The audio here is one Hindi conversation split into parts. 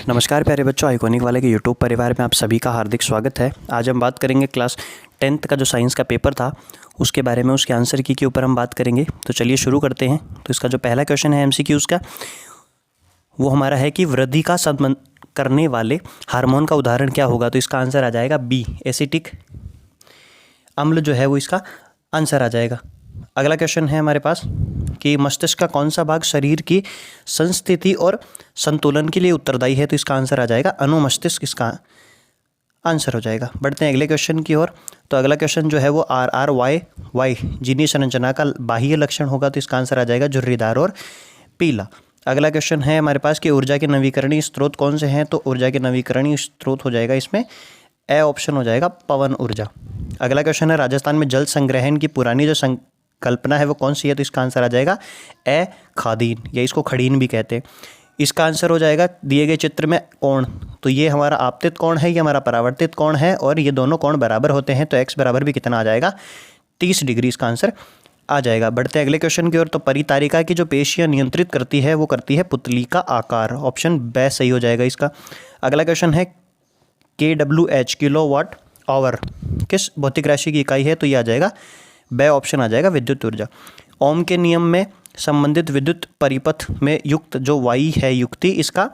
नमस्कार प्यारे बच्चों, आइकॉनिक वाले के यूट्यूब परिवार में आप सभी का हार्दिक स्वागत है। आज हम बात करेंगे क्लास 10th का जो साइंस का पेपर था उसके बारे में, उसके आंसर की के ऊपर हम बात करेंगे। तो चलिए शुरू करते हैं। तो इसका जो पहला क्वेश्चन है एमसीक्यूज़ का, वो हमारा है कि वृद्धि का साधन करने वाले हार्मोन का उदाहरण क्या होगा। तो इसका आंसर आ जाएगा बी, एसिटिक अम्ल जो है वो इसका आंसर आ जाएगा। अगला क्वेश्चन है हमारे पास कि मस्तिष्क का कौन सा भाग शरीर की संस्थिति और संतुलन के लिए उत्तरदायी है। तो इसका आंसर आ जाएगा अनुमस्तिष्क, इसका आंसर हो जाएगा। बढ़ते हैं अगले क्वेश्चन की ओर। तो अगला क्वेश्चन जो है वो RRY जीनी संरचना का बाह्य लक्षण होगा। तो इसका आंसर आ जाएगा झुर्रीदार और पीला। अगला क्वेश्चन है हमारे पास कि ऊर्जा के नवीकरणीय स्रोत कौन से हैं। तो ऊर्जा के नवीकरणीय स्रोत हो जाएगा इसमें ए ऑप्शन हो जाएगा, पवन ऊर्जा। अगला क्वेश्चन है राजस्थान में जल संग्रहण की पुरानी जो संकल्पना है वो कौन सी है। तो इसका आंसर आ जाएगा ए खादीन, या इसको खड़ीन भी कहते हैं। इसका आंसर हो जाएगा दिए गए चित्र में कोण। तो ये हमारा आपतित कोण है, ये हमारा परावर्तित कोण है, और ये दोनों कोण बराबर होते हैं। तो एक्स बराबर भी कितना आ जाएगा, 30 डिग्री इसका आंसर आ जाएगा। बढ़ते हैं अगले क्वेश्चन की ओर। तो परितारिका की जो पेशियां नियंत्रित करती है वो करती है पुतली का आकार। ऑप्शन बे सही हो जाएगा इसका। अगला क्वेश्चन है KWH किलोवाट आवर किस भौतिक राशि की इकाई है। तो ये आ जाएगा बे ऑप्शन आ जाएगा, विद्युत ऊर्जा। ओम के नियम में संबंधित विद्युत परिपथ में युक्त जो वाई है युक्ति, इसका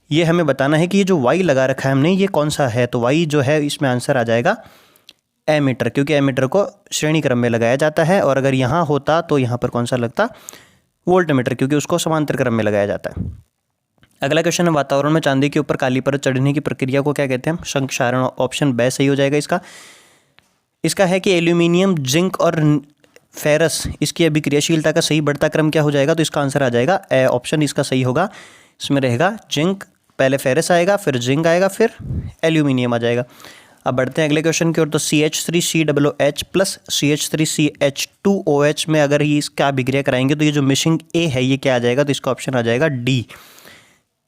ये हमें बताना है कि ये जो वाई लगा रखा है हमने ये कौन सा है। तो वाई जो है इसमें आंसर आ जाएगा एमीटर, क्योंकि एमीटर को श्रेणी क्रम में लगाया जाता है। और अगर यहाँ होता तो यहाँ पर कौन सा लगता, वोल्टमीटर, क्योंकि उसको समांतर क्रम में लगाया जाता है। अगला क्वेश्चन है वातावरण में चांदी के ऊपर काली परत चढ़ने की प्रक्रिया को क्या कहते हैं। संक्षारण, ऑप्शन बे सही हो जाएगा इसका। इसका है कि एल्यूमिनियम, जिंक और फेरस, इसकी अभिक्रियाशीलता का सही बढ़ता क्रम क्या हो जाएगा। तो इसका आंसर आ जाएगा ए ऑप्शन इसका सही होगा। इसमें रहेगा जिंक, पहले फेरस आएगा, फिर जिंक आएगा, फिर एल्यूमिनियम आ जाएगा। अब बढ़ते हैं अगले क्वेश्चन की ओर। तो CH3COOH प्लस CH3CH2OH में अगर ये इसका अभिक्रिया कराएंगे तो ये जो मिसिंग ए है ये क्या आ जाएगा। तो इसका ऑप्शन आ जाएगा डी।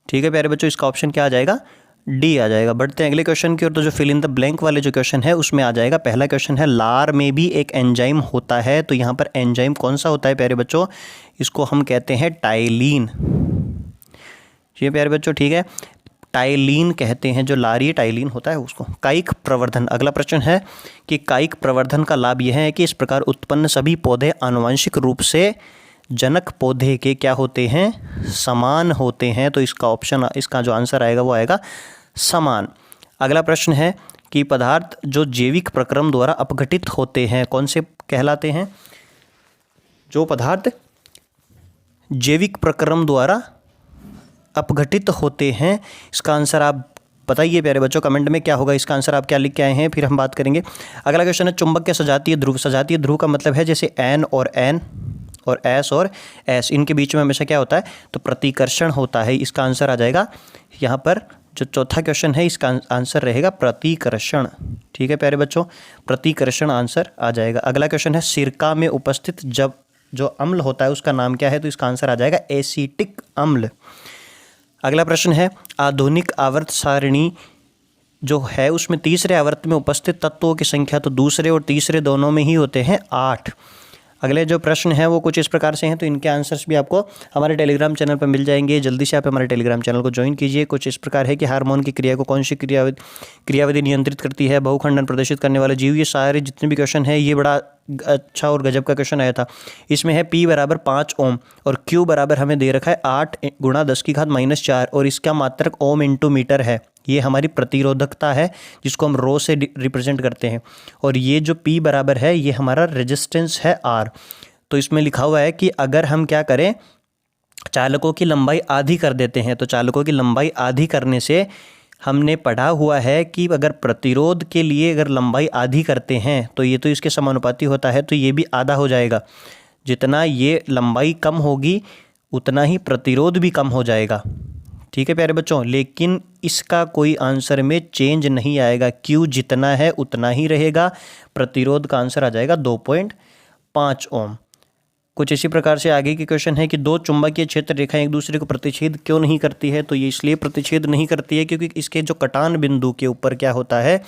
ठीक है प्यारे बच्चों, इसका ऑप्शन क्या आ जाएगा, डी आ जाएगा। बढ़ते हैं अगले क्वेश्चन की ओर। तो जो फिल इन द ब्लैंक वाले जो क्वेश्चन है उसमें आ जाएगा, पहला क्वेश्चन है लार में भी एक एंजाइम होता है। तो यहाँ पर एंजाइम कौन सा होता है प्यारे बच्चों, इसको हम कहते हैं टाइलिन। ये प्यारे बच्चों ठीक है, टाइलिन कहते हैं, जो लारी टाइलिन होता है उसको। कायिक प्रवर्धन, अगला प्रश्न है कि कायिक प्रवर्धन का लाभ यह है कि इस प्रकार उत्पन्न सभी पौधे आनुवंशिक रूप से जनक पौधे के क्या होते हैं, समान होते हैं। तो इसका ऑप्शन, इसका जो आंसर आएगा वो आएगा समान। अगला प्रश्न है कि पदार्थ जो जैविक प्रक्रम द्वारा अपघटित होते हैं कौन से कहलाते हैं। जो पदार्थ जैविक प्रक्रम द्वारा अपघटित होते हैं, इसका आंसर आप बताइए प्यारे बच्चों कमेंट में क्या होगा। इसका आंसर आप क्या लिख के आए हैं, फिर हम बात करेंगे। अगला क्वेश्चन है चुंबक के सजातीय ध्रुव। सजातीय ध्रुव का मतलब है जैसे एन और एन और एस और एस, इनके बीच में हमेशा क्या होता है, तो प्रतिकर्षण होता है। इसका आंसर आ जाएगा यहाँ पर जो चौथा क्वेश्चन है इसका आंसर रहेगा प्रतिकर्षण। ठीक है प्यारे बच्चों, प्रतिकर्षण आंसर आ जाएगा। अगला क्वेश्चन है सिरका में उपस्थित जब जो अम्ल होता है उसका नाम क्या है। तो इसका आंसर आ जाएगा एसिटिक अम्ल। अगला प्रश्न है आधुनिक आवर्त सारणी जो है उसमें तीसरे आवर्त में उपस्थित तत्वों की संख्या तो दूसरे और तीसरे दोनों में ही होते हैं 8। अगले जो प्रश्न है वो कुछ इस प्रकार से हैं, तो इनके आंसर्स भी आपको हमारे टेलीग्राम चैनल पर मिल जाएंगे। जल्दी से आप हमारे टेलीग्राम चैनल को ज्वाइन कीजिए। कुछ इस प्रकार है कि हार्मोन की क्रिया को कौन सी क्रियाविधि नियंत्रित करती है, बहुखंडन प्रदर्शित करने वाले जीव। ये सारे जितने भी क्वेश्चन है ये बड़ा अच्छा और गजब का क्वेश्चन आया था। इसमें है P बराबर 5 ओम और Q बराबर हमें दे रखा है 8 गुणा 10⁻⁻⁴ और इसका मात्रक ओम इंटू मीटर है। ये हमारी प्रतिरोधकता है जिसको हम रो से रिप्रेजेंट करते हैं। और ये जो P बराबर है ये हमारा रेजिस्टेंस है R। तो इसमें लिखा हुआ है कि अगर हम क्या करें, चालकों की लंबाई आधी कर देते हैं। तो चालकों की लंबाई आधी करने से हमने पढ़ा हुआ है कि अगर प्रतिरोध के लिए अगर लंबाई आधी करते हैं तो ये तो इसके समानुपाती होता है, तो ये भी आधा हो जाएगा। जितना ये लंबाई कम होगी उतना ही प्रतिरोध भी कम हो जाएगा। ठीक है प्यारे बच्चों, लेकिन इसका कोई आंसर में चेंज नहीं आएगा। Q जितना है उतना ही रहेगा। प्रतिरोध का आंसर आ जाएगा 2.5 ओम। कुछ इसी प्रकार से आगे की क्वेश्चन है कि दो चुंबकीय क्षेत्र रेखाएं एक दूसरे को प्रतिच्छेद क्यों नहीं करती है। तो ये इसलिए प्रतिच्छेद नहीं करती है क्योंकि इसके जो कटान बिंदु के ऊपर क्या होता है,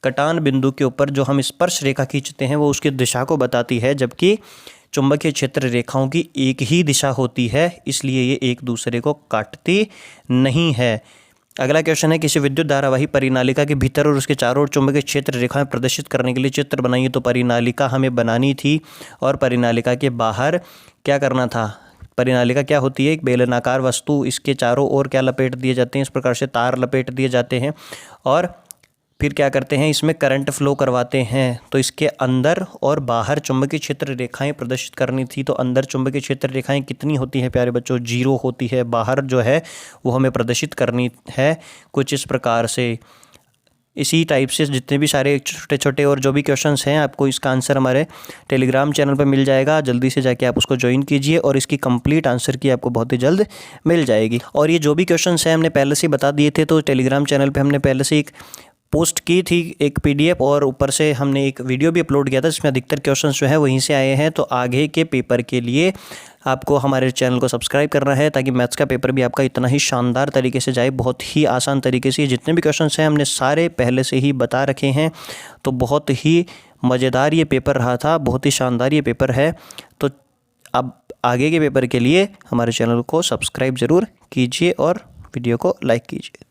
कटान बिंदु के ऊपर जो हम स्पर्श रेखा खींचते हैं वो उसकी दिशा को बताती है, जबकि चुंबकीय क्षेत्र रेखाओं की एक ही दिशा होती है, इसलिए ये एक दूसरे को काटती नहीं है। अगला क्वेश्चन है, किसी विद्युत धारावाही परिनालिका के भीतर और उसके चारों ओर चुंबकीय क्षेत्र रेखाएं प्रदर्शित करने के लिए चित्र बनाइए। तो परिनालिका हमें बनानी थी और परिनालिका के बाहर क्या करना था। परिनालिका क्या होती है, एक बेलनाकार वस्तु, इसके चारों ओर क्या लपेट दिए जाते हैं, इस प्रकार से तार लपेट दिए जाते हैं और फिर क्या करते हैं, इसमें करंट फ्लो करवाते हैं। तो इसके अंदर और बाहर चुंबकीय क्षेत्र रेखाएं प्रदर्शित करनी थी। तो अंदर चुंबकीय क्षेत्र रेखाएं कितनी होती हैं प्यारे बच्चों, 0 होती है। बाहर जो है वो हमें प्रदर्शित करनी है कुछ इस प्रकार से। इसी टाइप से जितने भी सारे छोटे छोटे और जो भी क्वेश्चंस हैं, आपको इसका आंसर हमारे टेलीग्राम चैनल पर मिल जाएगा। जल्दी से जाके आप उसको ज्वाइन कीजिए और इसकी कंप्लीट आंसर की आपको बहुत ही जल्द मिल जाएगी। और ये जो भी क्वेश्चंस हैं हमने पहले से बता दिए थे, तो टेलीग्राम चैनल पे हमने पहले से एक पोस्ट की थी, एक PDF, और ऊपर से हमने एक वीडियो भी अपलोड किया था जिसमें अधिकतर क्वेश्चंस जो है वहीं से आए हैं। तो आगे के पेपर के लिए आपको हमारे चैनल को सब्सक्राइब करना है ताकि मैथ्स का पेपर भी आपका इतना ही शानदार तरीके से जाए, बहुत ही आसान तरीके से। जितने भी क्वेश्चंस हैं हमने सारे पहले से ही बता रखे हैं। तो बहुत ही मज़ेदार ये पेपर रहा था, बहुत ही शानदार ये पेपर है। तो अब आगे के पेपर के लिए हमारे चैनल को सब्सक्राइब ज़रूर कीजिए और वीडियो को लाइक कीजिए।